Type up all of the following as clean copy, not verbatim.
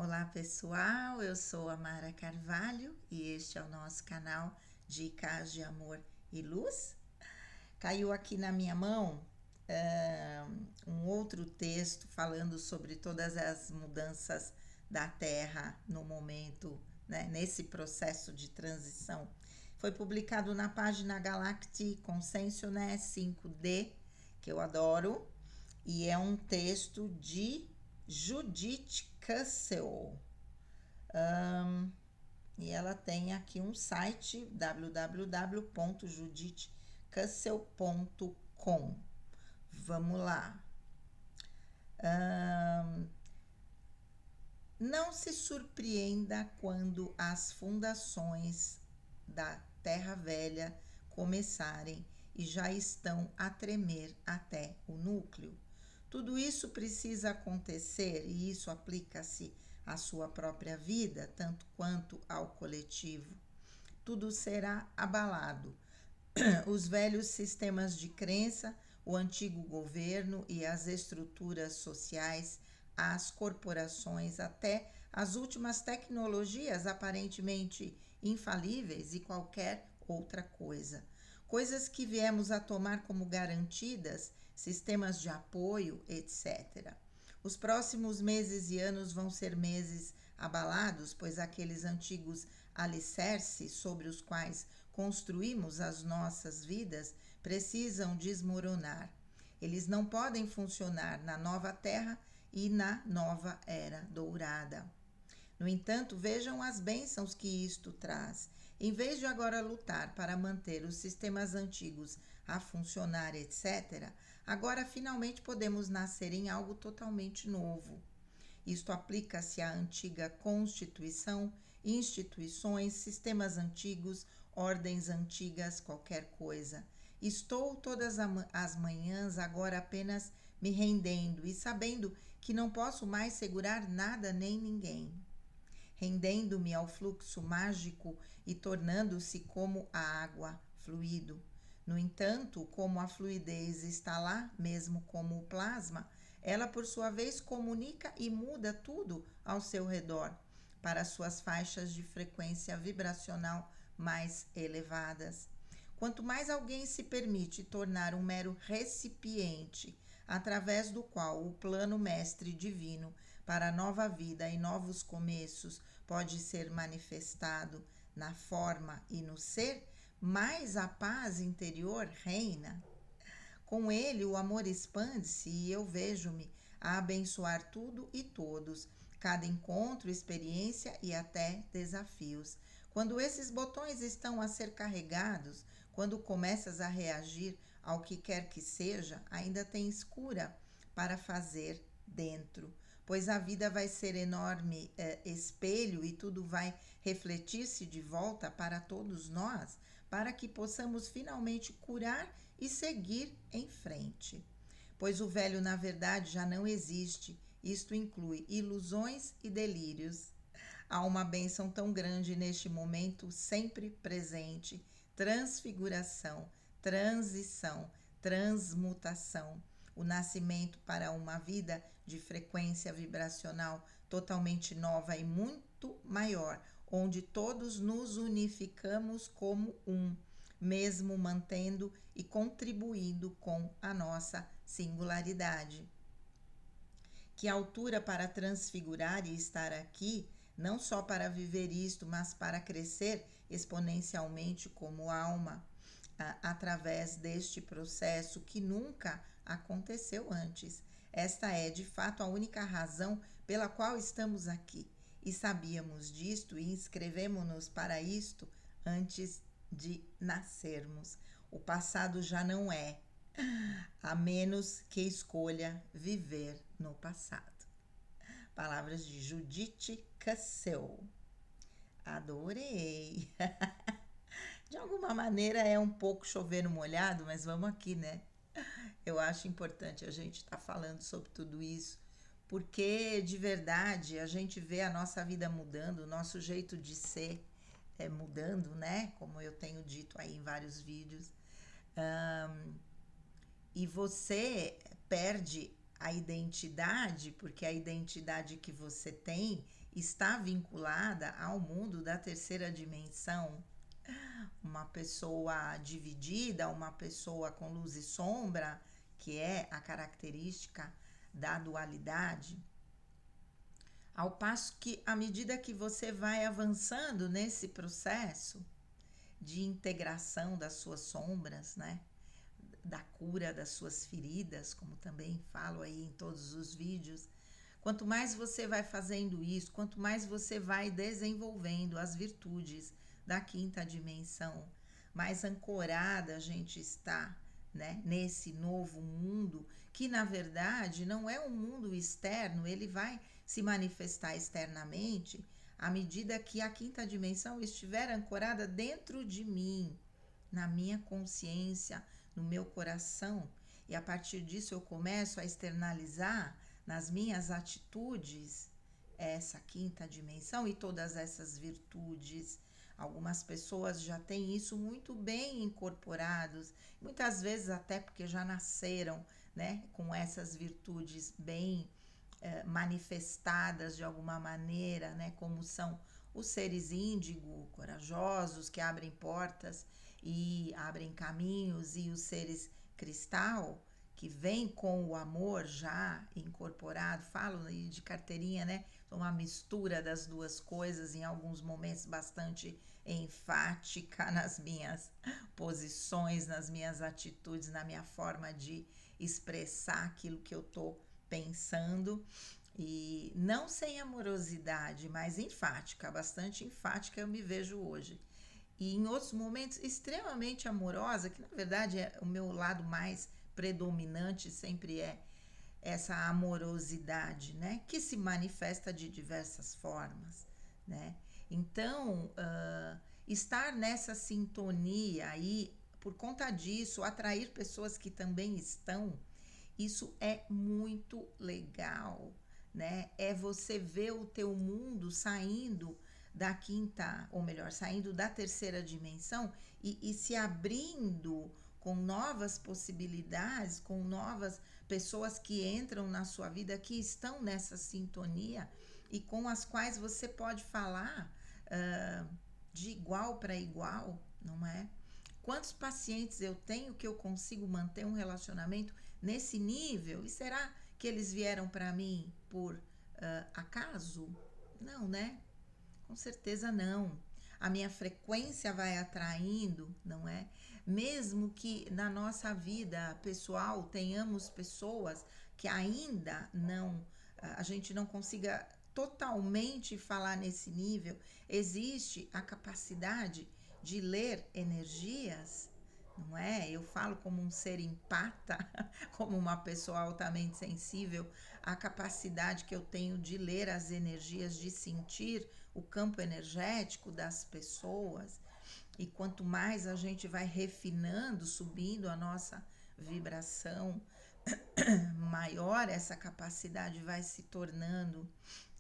Olá pessoal, eu sou a Mara Carvalho e este é o nosso canal Dicas de Amor e Luz. Caiu aqui na minha mão um outro texto falando sobre todas as mudanças da Terra no momento, né, nesse processo de transição. Foi publicado na página Galactic Consenso, né, 5D, que eu adoro, e é um texto de Judith Cassel. E ela tem aqui um site www.judithcassel.com. Vamos lá. Não se surpreenda quando as fundações da Terra Velha começarem e já estão a tremer até o núcleo. Tudo isso precisa acontecer e isso aplica-se à sua própria vida, tanto quanto ao coletivo. Tudo será abalado. Os velhos sistemas de crença, o antigo governo e as estruturas sociais, as corporações, até as últimas tecnologias aparentemente infalíveis e qualquer outra coisa. Coisas que viemos a tomar como garantidas, sistemas de apoio, etc. Os próximos meses e anos vão ser meses abalados, pois aqueles antigos alicerces sobre os quais construímos as nossas vidas precisam desmoronar. Eles não podem funcionar na nova terra e na nova era dourada. No entanto, vejam as bênçãos que isto traz. Em vez de agora lutar para manter os sistemas antigos a funcionar, etc., agora finalmente podemos nascer em algo totalmente novo. Isto aplica-se à antiga Constituição, instituições, sistemas antigos, ordens antigas, qualquer coisa. Estou todas as manhãs agora apenas me rendendo e sabendo que não posso mais segurar nada nem ninguém. Rendendo-me ao fluxo mágico e tornando-se como a água, fluido. No entanto, como a fluidez está lá, mesmo como o plasma, ela por sua vez comunica e muda tudo ao seu redor para suas faixas de frequência vibracional mais elevadas. Quanto mais alguém se permite tornar um mero recipiente através do qual o plano mestre divino para a nova vida e novos começos pode ser manifestado na forma e no ser, mais a paz interior reina. Com ele, o amor expande-se e eu vejo-me a abençoar tudo e todos, cada encontro, experiência e até desafios. Quando esses botões estão a ser carregados, quando começas a reagir ao que quer que seja, ainda tens cura para fazer dentro, pois a vida vai ser enorme espelho e tudo vai refletir-se de volta para todos nós, para que possamos finalmente curar e seguir em frente. Pois o velho, na verdade, já não existe. Isto inclui ilusões e delírios. Há uma bênção tão grande neste momento, sempre presente: transfiguração, transição, transmutação, o nascimento para uma vida de frequência vibracional totalmente nova e muito maior, onde todos nos unificamos como um, mesmo mantendo e contribuindo com a nossa singularidade. Que altura para transfigurar e estar aqui, não só para viver isto, mas para crescer exponencialmente como alma, através deste processo que nunca aconteceu antes. Esta é, de fato, a única razão pela qual estamos aqui. E sabíamos disto e inscrevemos-nos para isto antes de nascermos. O passado já não é, a menos que escolha viver no passado. Palavras de Judith Cassel. Adorei! De alguma maneira é um pouco chover no molhado, mas vamos aqui, né? Eu acho importante a gente estar falando sobre tudo isso, porque de verdade a gente vê a nossa vida mudando, o nosso jeito de ser mudando, né? Como eu tenho dito aí em vários vídeos. E você perde a identidade, porque a identidade que você tem está vinculada ao mundo da terceira dimensão. Uma pessoa dividida, uma pessoa com luz e sombra, que é a característica da dualidade. Ao passo que, à medida que você vai avançando nesse processo de integração das suas sombras, né? Da cura das suas feridas, como também falo aí em todos os vídeos, quanto mais você vai fazendo isso, quanto mais você vai desenvolvendo as virtudes da quinta dimensão, mais ancorada a gente está, né, nesse novo mundo, que na verdade não é um mundo externo, ele vai se manifestar externamente à medida que a quinta dimensão estiver ancorada dentro de mim, na minha consciência, no meu coração. E a partir disso eu começo a externalizar nas minhas atitudes essa quinta dimensão e todas essas virtudes. Algumas pessoas já têm isso muito bem incorporados, muitas vezes até porque já nasceram, né, com essas virtudes bem manifestadas de alguma maneira, né, como são os seres índigo, corajosos, que abrem portas e abrem caminhos, e os seres cristal, que vêm com o amor já incorporado. Falo de carteirinha, né? Uma mistura das duas coisas, em alguns momentos bastante enfática nas minhas posições, nas minhas atitudes, na minha forma de expressar aquilo que eu estou pensando. E não sem amorosidade, mas enfática, bastante enfática eu me vejo hoje. E em outros momentos extremamente amorosa, que na verdade é o meu lado mais predominante, sempre é essa amorosidade, né, que se manifesta de diversas formas, né. Então, estar nessa sintonia e, por conta disso, atrair pessoas que também estão, isso é muito legal, né? É você ver o teu mundo saindo da quinta, ou melhor, saindo da terceira dimensão e se abrindo com novas possibilidades, com novas pessoas que entram na sua vida, que estão nessa sintonia e com as quais você pode falar de igual para igual, não é? Quantos pacientes eu tenho que eu consigo manter um relacionamento nesse nível? E será que eles vieram para mim por acaso? Não, né? Com certeza não. A minha frequência vai atraindo, não é? Mesmo que na nossa vida pessoal tenhamos pessoas que ainda não, a gente não consiga totalmente falar nesse nível, existe a capacidade de ler energias, não é? Eu falo como um ser empata, como uma pessoa altamente sensível, a capacidade que eu tenho de ler as energias, de sentir o campo energético das pessoas. E quanto mais a gente vai refinando, subindo a nossa vibração, maior essa capacidade vai se tornando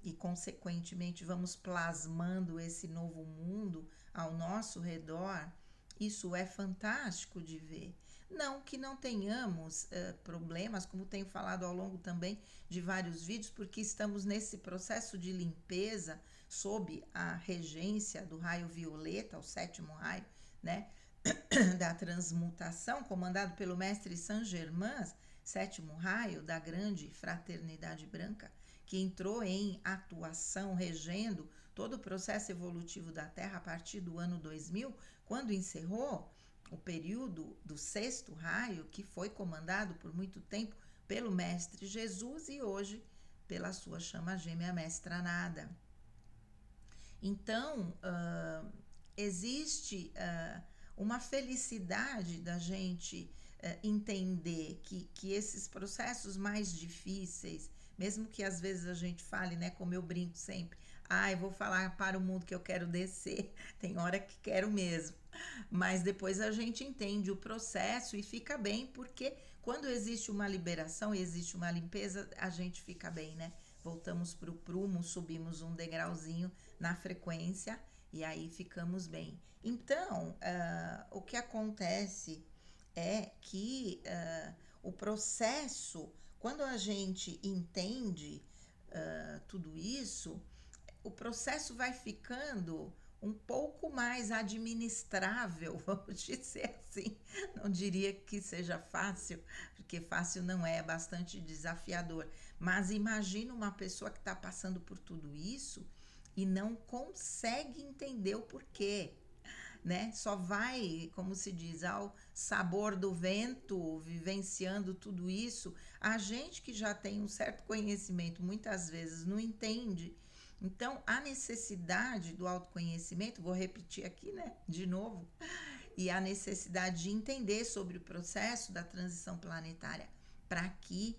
e, consequentemente, vamos plasmando esse novo mundo ao nosso redor. Isso é fantástico de ver. Não que não tenhamos problemas, como tenho falado ao longo também de vários vídeos, porque estamos nesse processo de limpeza sob a regência do raio violeta, o sétimo raio, né, da transmutação, comandado pelo mestre Saint Germain, sétimo raio da grande fraternidade branca, que entrou em atuação regendo todo o processo evolutivo da Terra a partir do ano 2000, quando encerrou o período do sexto raio, que foi comandado por muito tempo pelo mestre Jesus e hoje pela sua chama gêmea mestra Nada. Então, existe uma felicidade da gente entender que esses processos mais difíceis, mesmo que às vezes a gente fale, né, como eu brinco sempre, eu vou falar para o mundo que eu quero descer, tem hora que quero mesmo, mas depois a gente entende o processo e fica bem, porque quando existe uma liberação e existe uma limpeza, a gente fica bem, né? Voltamos para o prumo, subimos um degrauzinho na frequência e aí ficamos bem. Então, o que acontece é que o processo, Quando a gente entende tudo isso, o processo vai ficando um pouco mais administrável, vamos dizer assim. Não diria que seja fácil, porque fácil não é, é bastante desafiador. Mas imagina uma pessoa que está passando por tudo isso e não consegue entender o porquê, né? Só vai, como se diz, ao sabor do vento, vivenciando tudo isso. A gente que já tem um certo conhecimento, muitas vezes não entende. Então, a necessidade do autoconhecimento, vou repetir aqui, né, de novo, e a necessidade de entender sobre o processo da transição planetária para que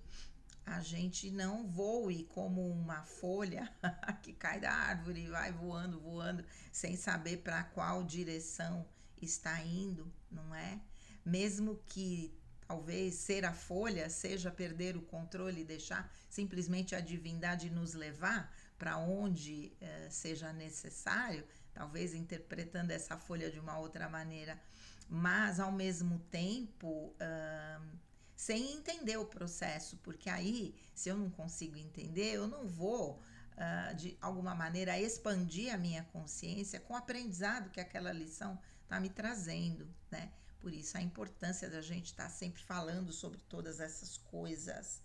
a gente não voe como uma folha que cai da árvore e vai voando, voando, sem saber para qual direção está indo, não é? Mesmo que talvez ser a folha seja perder o controle e deixar simplesmente a divindade nos levar para onde seja necessário, talvez interpretando essa folha de uma outra maneira, mas ao mesmo tempo sem entender o processo, porque aí, se eu não consigo entender, eu não vou, de alguma maneira, expandir a minha consciência com o aprendizado que aquela lição está me trazendo, né? Por isso a importância da gente estar sempre falando sobre todas essas coisas.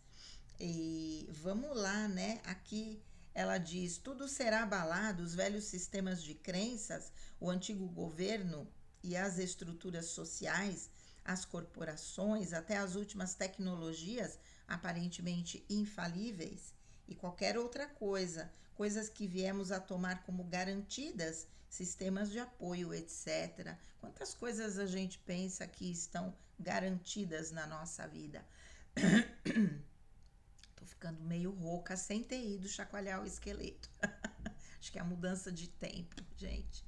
E vamos lá, né? Aqui ela diz: tudo será abalado, os velhos sistemas de crenças, o antigo governo e as estruturas sociais, as corporações, até as últimas tecnologias aparentemente infalíveis e qualquer outra coisa, coisas que viemos a tomar como garantidas, sistemas de apoio, etc. Quantas coisas a gente pensa que estão garantidas na nossa vida? Tô ficando meio rouca sem ter ido chacoalhar o esqueleto. Acho que é a mudança de tempo, gente.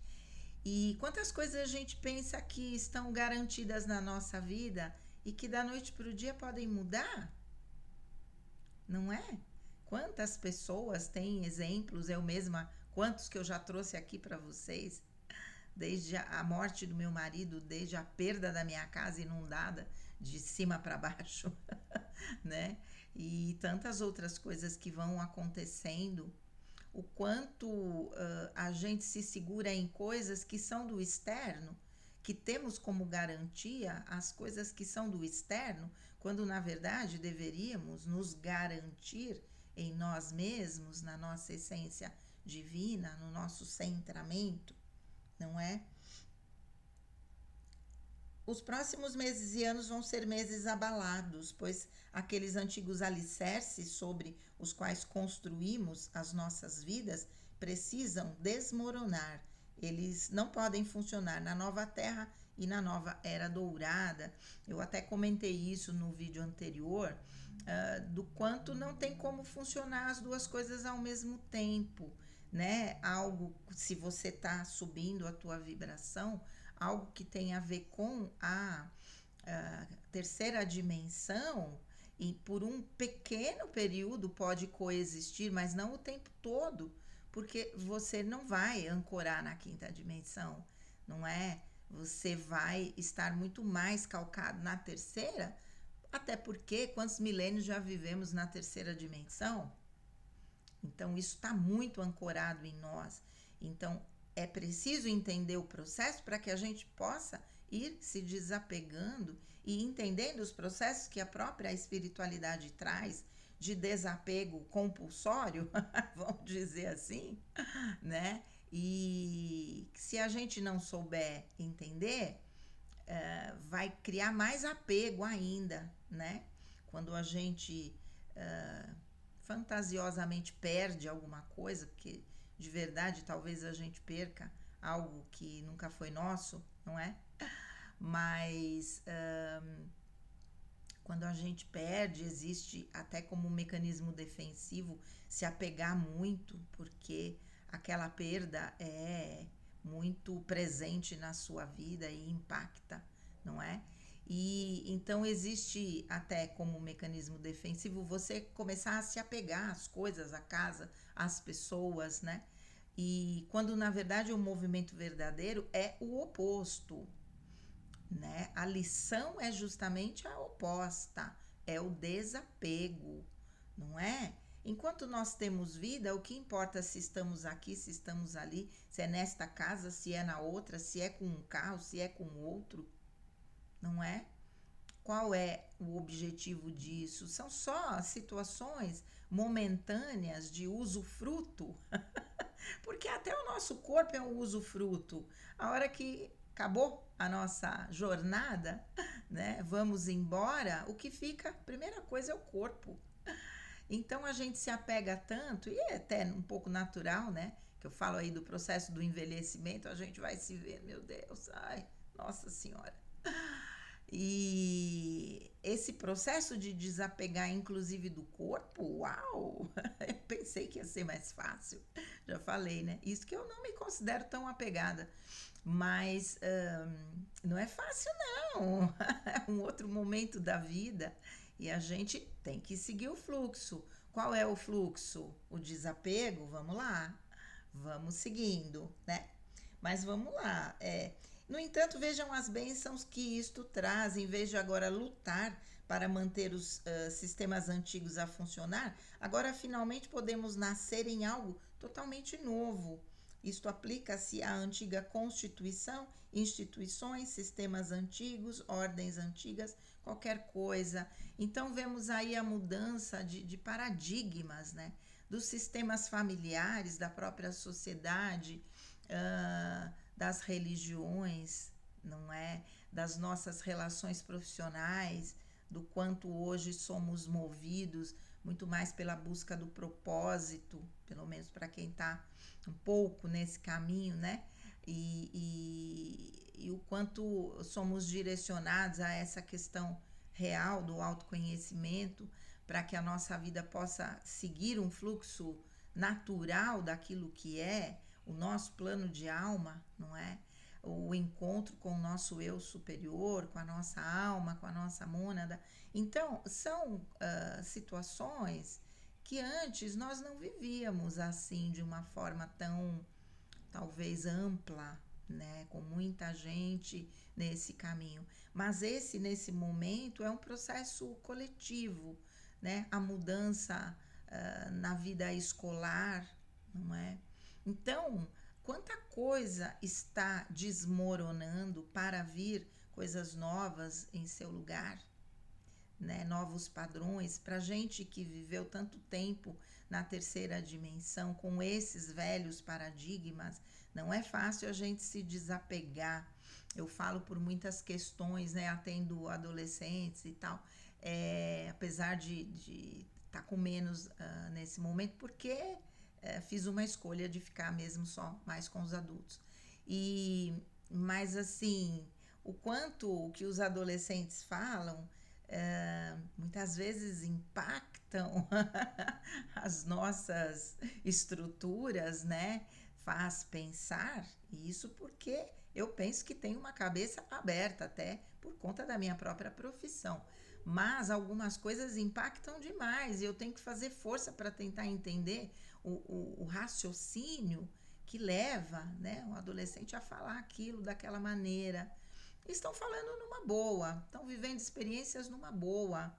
E quantas coisas a gente pensa que estão garantidas na nossa vida e que da noite para o dia podem mudar? Não é? Quantas pessoas têm exemplos, eu mesma, quantos que eu já trouxe aqui para vocês, desde a morte do meu marido, desde a perda da minha casa inundada de cima para baixo, né? E tantas outras coisas que vão acontecendo, o quanto a gente se segura em coisas que são do externo, que temos como garantia as coisas que são do externo, quando na verdade deveríamos nos garantir em nós mesmos, na nossa essência divina, no nosso centramento, não é? Os próximos meses e anos vão ser meses abalados, pois aqueles antigos alicerces sobre os quais construímos as nossas vidas precisam desmoronar. Eles não podem funcionar na nova terra e na nova era dourada. Eu até comentei isso no vídeo anterior, do quanto não tem como funcionar as duas coisas ao mesmo tempo, né? Algo, se você está subindo a tua vibração, algo que tem a ver com a terceira dimensão, e por um pequeno período pode coexistir, mas não o tempo todo, porque você não vai ancorar na quinta dimensão, não é? Você vai estar muito mais calcado na terceira, até porque quantos milênios já vivemos na terceira dimensão? Então, isso está muito ancorado em nós. Então, é preciso entender o processo para que a gente possa ir se desapegando e entendendo os processos que a própria espiritualidade traz de desapego compulsório, vamos dizer assim, né? E se a gente não souber entender, vai criar mais apego ainda, né? Quando a gente fantasiosamente perde alguma coisa, porque de verdade talvez a gente perca algo que nunca foi nosso, não é? Mas quando a gente perde, existe até como um mecanismo defensivo se apegar muito, porque aquela perda é muito presente na sua vida e impacta, não é? E então existe até como um mecanismo defensivo você começar a se apegar às coisas, à casa, às pessoas, né? E quando na verdade o movimento verdadeiro é o oposto, né? A lição é justamente a oposta. é o desapego, não é? Enquanto nós temos vida, o que importa se estamos aqui, se estamos ali, se é nesta casa, se é na outra, se é com um carro, se é com outro, não é? Qual é o objetivo disso? São só situações momentâneas de usufruto, porque até o nosso corpo é um usufruto. A hora que acabou a nossa jornada, né, vamos embora, o que fica, a primeira coisa é o corpo. Então a gente se apega tanto, e é até um pouco natural, né? Que eu falo aí do processo do envelhecimento, a gente vai se ver, meu Deus, ai, nossa senhora. E esse processo de desapegar, inclusive do corpo, uau! Eu pensei que ia ser mais fácil. Já falei, né? Isso que eu não me considero tão apegada. Mas não é fácil, não. É um outro momento da vida e a gente tem que seguir o fluxo. Qual é o fluxo? O desapego? Vamos lá. Vamos seguindo, né? Mas vamos lá. No entanto, vejam as bênçãos que isto traz. Em vez de agora lutar para manter os sistemas antigos a funcionar, agora finalmente podemos nascer em algo totalmente novo. Isto aplica-se à antiga Constituição, instituições, sistemas antigos, ordens antigas, qualquer coisa. Então, vemos aí a mudança de paradigmas, né? Dos sistemas familiares, da própria sociedade, das religiões, não é? Das nossas relações profissionais, do quanto hoje somos movidos muito mais pela busca do propósito, pelo menos para quem está um pouco nesse caminho, né? E o quanto somos direcionados a essa questão real do autoconhecimento para que a nossa vida possa seguir um fluxo natural daquilo que é o nosso plano de alma, não é? O encontro com o nosso eu superior, com a nossa alma, com a nossa mônada. Então, são situações que antes nós não vivíamos assim de uma forma tão, talvez, ampla, né, com muita gente nesse caminho. Mas nesse momento, é um processo coletivo, né? A mudança na vida escolar, não é? Então, quanta coisa está desmoronando para vir coisas novas em seu lugar, né? Novos padrões. Para gente que viveu tanto tempo na terceira dimensão com esses velhos paradigmas, não é fácil a gente se desapegar. Eu falo por muitas questões, né? Atendo adolescentes e tal, apesar de estar com menos nesse momento, porque fiz uma escolha de ficar mesmo só mais com os adultos. Mas assim, o quanto que os adolescentes falam muitas vezes impactam as nossas estruturas, né? Faz pensar, e isso porque eu penso que tenho uma cabeça aberta até por conta da minha própria profissão. Mas algumas coisas impactam demais e eu tenho que fazer força para tentar entender o raciocínio que leva, né, um adolescente a falar aquilo daquela maneira. Estão falando numa boa, estão vivendo experiências numa boa,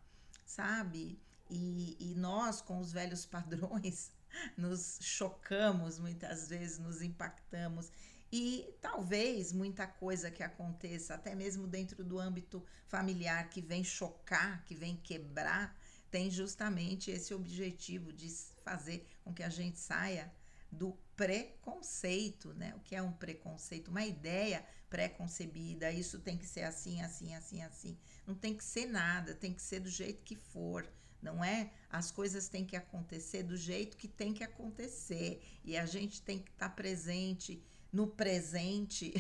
sabe? E nós, com os velhos padrões, nos chocamos muitas vezes, nos impactamos. E talvez muita coisa que aconteça, até mesmo dentro do âmbito familiar, que vem chocar, que vem quebrar, tem justamente esse objetivo de fazer com que a gente saia do preconceito, né? O que é um preconceito? Uma ideia pré-concebida, isso tem que ser assim, assim, assim, assim. Não tem que ser nada, tem que ser do jeito que for, não é? As coisas têm que acontecer do jeito que tem que acontecer e a gente tem que estar presente no presente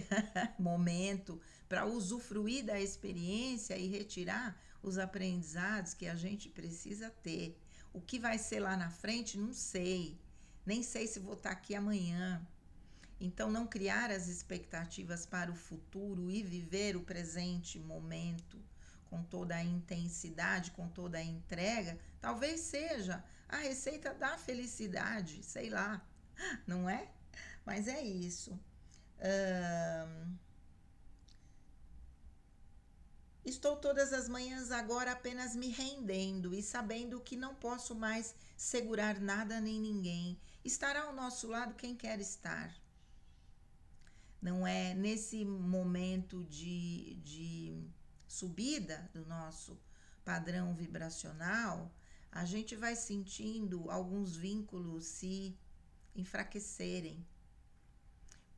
momento para usufruir da experiência e retirar os aprendizados que a gente precisa ter. O que vai ser lá na frente, não sei. Nem sei se vou estar aqui amanhã. Então, não criar as expectativas para o futuro e viver o presente momento com toda a intensidade, com toda a entrega, talvez seja a receita da felicidade, sei lá, não é? Mas é isso. Estou todas as manhãs agora apenas me rendendo e sabendo que não posso mais segurar nada nem ninguém. Estará ao nosso lado quem quer estar. Não é nesse momento de subida do nosso padrão vibracional, a gente vai sentindo alguns vínculos se enfraquecerem.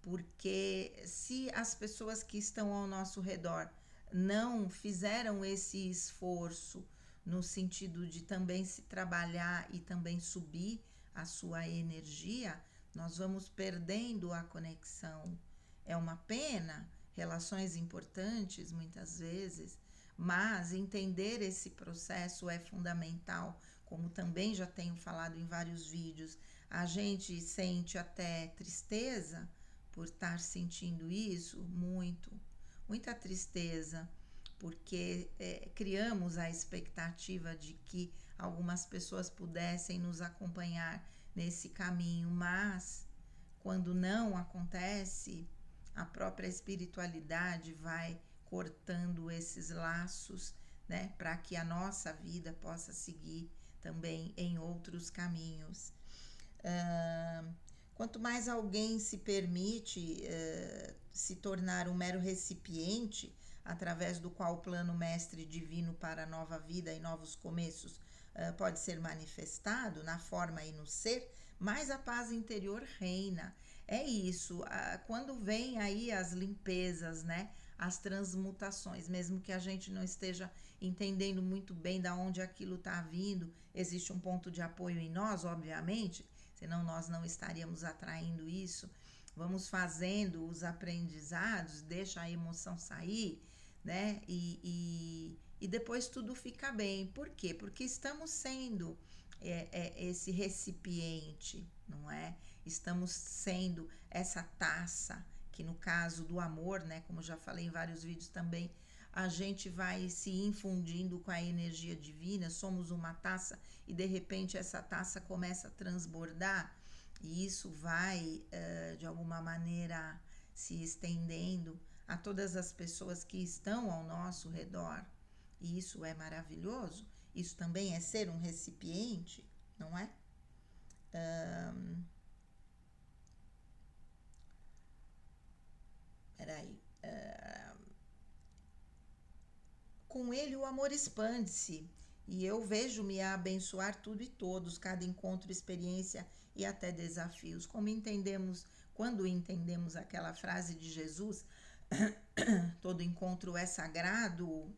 Porque se as pessoas que estão ao nosso redor não fizeram esse esforço no sentido de também se trabalhar e também subir a sua energia, nós vamos perdendo a conexão. É uma pena, relações importantes muitas vezes, mas entender esse processo é fundamental, como também já tenho falado em vários vídeos. A gente sente até tristeza por estar sentindo isso, muita tristeza, porque criamos a expectativa de que algumas pessoas pudessem nos acompanhar nesse caminho, mas quando não acontece, a própria espiritualidade vai cortando esses laços, né, para que a nossa vida possa seguir também em outros caminhos. Quanto mais alguém se permite se tornar um mero recipiente através do qual o plano mestre divino para a nova vida e novos começos pode ser manifestado na forma e no ser, mais a paz interior reina. É isso, quando vem aí as limpezas, né? As transmutações, mesmo que a gente não esteja entendendo muito bem de onde aquilo está vindo, existe um ponto de apoio em nós, obviamente, senão nós não estaríamos atraindo isso. Vamos fazendo os aprendizados, deixa a emoção sair, né? E depois tudo fica bem. Por quê? Porque estamos sendo esse recipiente, não é? Estamos sendo essa taça, que no caso do amor, né? Como já falei em vários vídeos também, a gente vai se infundindo com a energia divina, somos uma taça e de repente essa taça começa a transbordar e isso vai de alguma maneira se estendendo a todas as pessoas que estão ao nosso redor. E isso é maravilhoso. Isso também é ser um recipiente, não é? Peraí. Com ele o amor expande-se e eu vejo-me a abençoar tudo e todos, cada encontro, experiência e até desafios. Quando entendemos aquela frase de Jesus, todo encontro é sagrado,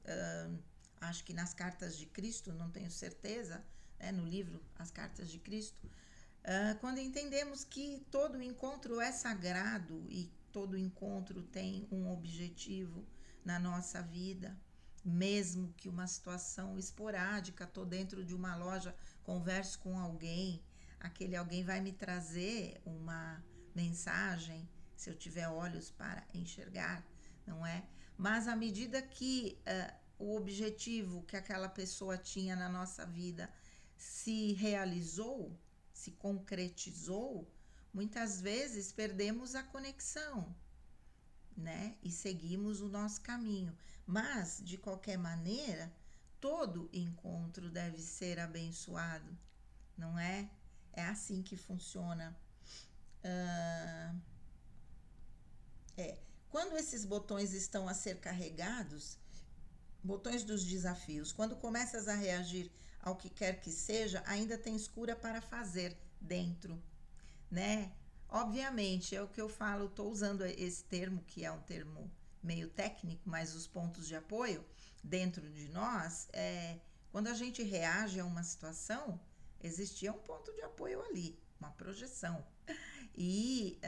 acho que nas cartas de Cristo, não tenho certeza, né, no livro As Cartas de Cristo, quando entendemos que todo encontro é sagrado e todo encontro tem um objetivo na nossa vida, mesmo que uma situação esporádica, estou dentro de uma loja, converso com alguém, aquele alguém vai me trazer uma mensagem, se eu tiver olhos para enxergar, não é? Mas à medida que o objetivo que aquela pessoa tinha na nossa vida se realizou, se concretizou, muitas vezes perdemos a conexão, né? E seguimos o nosso caminho. Mas, de qualquer maneira, todo encontro deve ser abençoado, não é? É assim que funciona. Quando esses botões estão a ser carregados, botões dos desafios, quando começas a reagir ao que quer que seja, ainda tens cura para fazer dentro, né? Obviamente, é o que eu falo, estou usando esse termo, que é um termo meio técnico, mas os pontos de apoio dentro de nós, quando a gente reage a uma situação, existia um ponto de apoio ali, uma projeção. E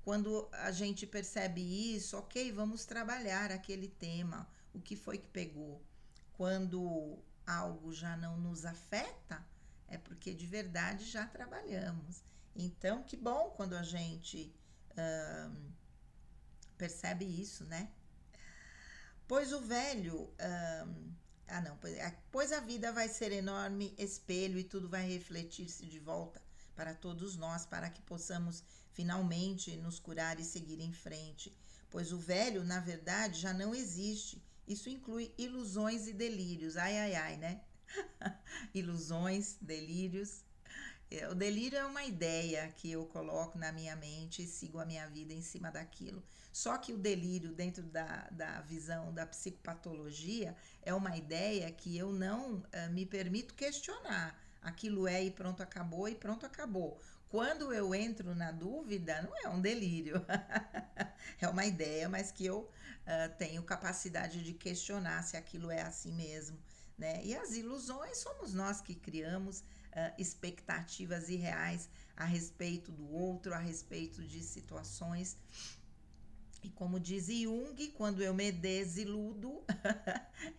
quando a gente percebe isso, ok, vamos trabalhar aquele tema, o que foi que pegou. Quando algo já não nos afeta, é porque de verdade já trabalhamos. Então, que bom quando a gente percebe isso, né? Pois o velho. Pois a vida vai ser enorme espelho e tudo vai refletir-se de volta para todos nós, para que possamos finalmente nos curar e seguir em frente. Pois o velho, na verdade, já não existe Isso inclui ilusões e delírios. Ai, ai, ai, né? Ilusões, delírios. O delírio é uma ideia que eu coloco na minha mente e sigo a minha vida em cima daquilo. Só que o delírio, dentro da visão da psicopatologia, é uma ideia que eu não me permito questionar. Aquilo é e pronto, acabou, e pronto, acabou. Quando eu entro na dúvida, não é um delírio, é uma ideia, mas que eu tenho capacidade de questionar se aquilo é assim mesmo, né? E as ilusões somos nós que criamos expectativas irreais a respeito do outro, a respeito de situações. E como diz Jung, quando eu me desiludo,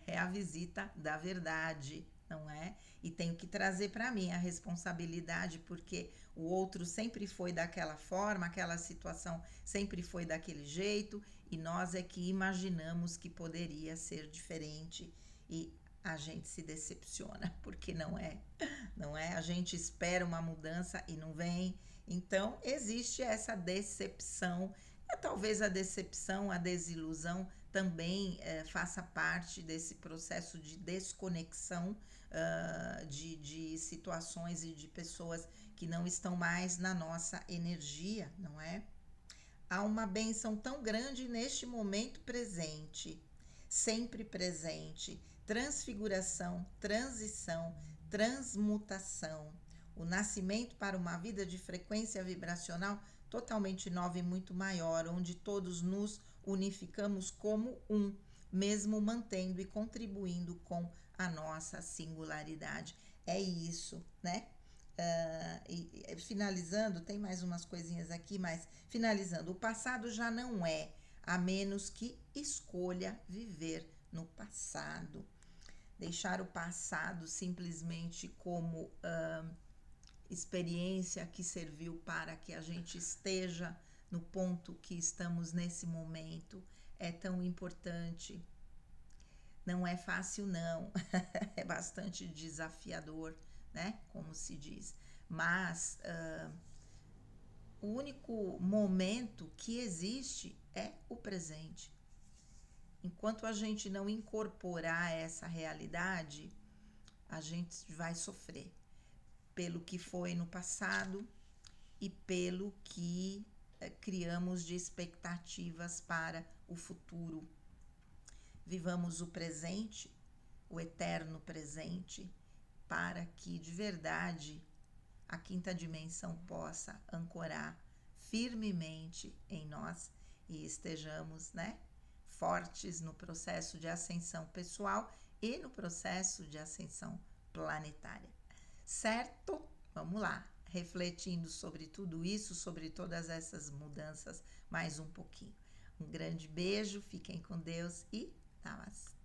é a visita da verdade, não é? E tenho que trazer para mim a responsabilidade, porque o outro sempre foi daquela forma, aquela situação sempre foi daquele jeito, e nós é que imaginamos que poderia ser diferente e a gente se decepciona, porque não é, não é? A gente espera uma mudança e não vem. Então, existe essa decepção. Talvez a decepção, a desilusão também faça parte desse processo de desconexão de situações e de pessoas que não estão mais na nossa energia, não é? Há uma bênção tão grande neste momento presente, sempre presente, transfiguração, transição, transmutação, o nascimento para uma vida de frequência vibracional totalmente nova e muito maior, onde todos nos unificamos como um, mesmo mantendo e contribuindo com a nossa singularidade. É isso, né? Finalizando, tem mais umas coisinhas aqui, mas finalizando, o passado já não é, a menos que escolha viver no passado. Deixar o passado simplesmente como experiência que serviu para que a gente esteja no ponto que estamos nesse momento é tão importante. Não é fácil, não. É bastante desafiador, né? Como se diz. Mas o único momento que existe é o presente. Enquanto a gente não incorporar essa realidade, a gente vai sofrer pelo que foi no passado e pelo que criamos de expectativas para o futuro. Vivamos o presente, o eterno presente, para que de verdade a quinta dimensão possa ancorar firmemente em nós e estejamos, né, fortes no processo de ascensão pessoal e no processo de ascensão planetária. Certo? Vamos lá, refletindo sobre tudo isso, sobre todas essas mudanças, mais um pouquinho. Um grande beijo, fiquem com Deus e namastê.